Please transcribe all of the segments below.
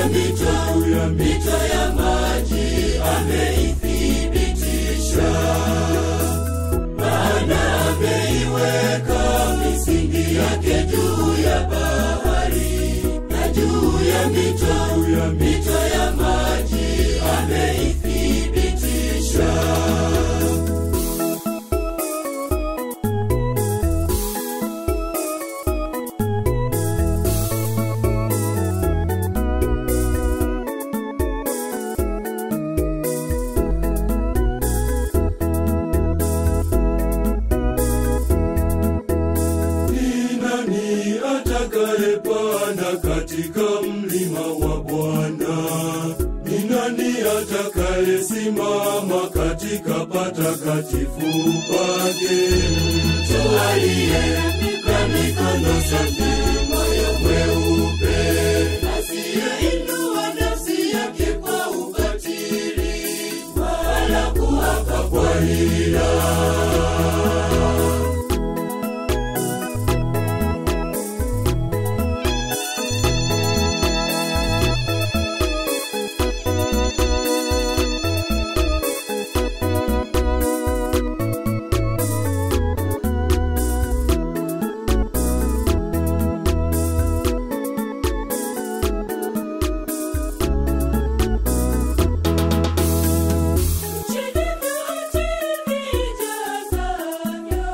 mito ya maji ameithibitisha. Maana ameiweka misingi yake juu ya bahari, na juu ya mito ya maji ameithibitisha. Atakayepanda katika mlima wa Bwana? Ni nani atakayesimama katika patakatifu pake? Mtu aliyeshika mikono safi, moyo mweupe, asiyeinua nafsi yake kwa ubatili, wala kuapa kwa hila.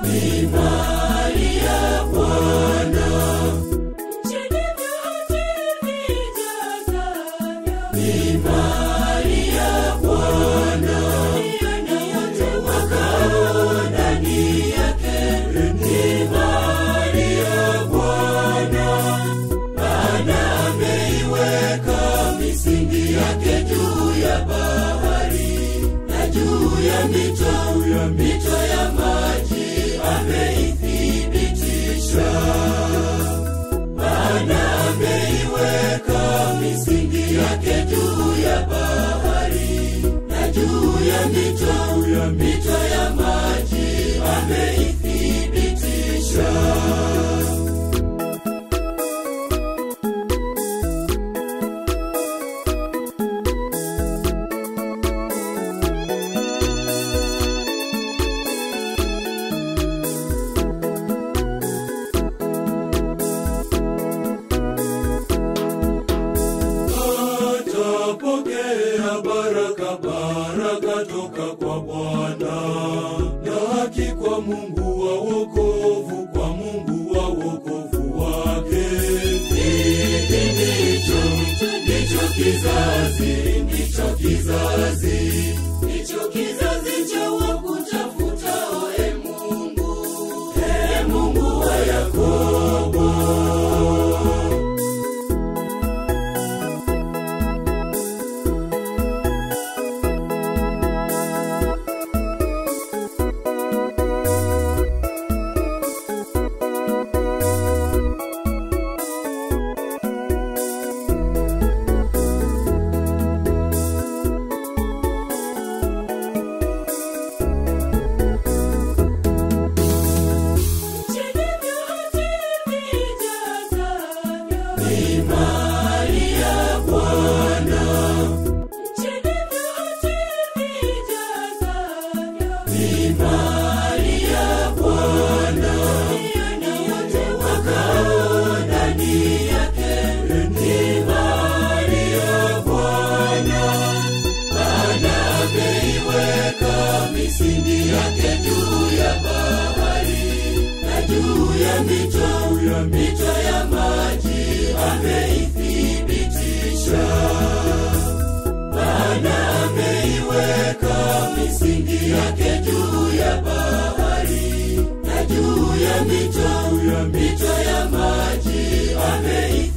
Ni mali ya Bwana, ni mali ya Bwana, na wote wakao ndani yake. Ni mali ya Bwana, maana ameiweka misingi yake juu ya bahari, na juu ya mito ya maji ameithibitisha. Maana ameiweka misingi yake juu ya bahari, na juu ya mito ya maji ameithibitisha. Pokea baraka toka kwa Bwana, na haki kwa Mungu wa wokovu, kwa Mungu wa wokovu wake. Ndicho kizazi cha wakutafutao, Mungu wa Yakobo. Ni mali ya Bwana, ni mali ya Bwana, na wote wakao ndani yake. Ni mali ya Bwana, maana ameiweka misingi yake juu ya bahari, na juu ya mito ya maji ameithibitisha. Maana ameiweka misingi yake juu ya bahari, na juu ya mito ya maji ameithibitisha.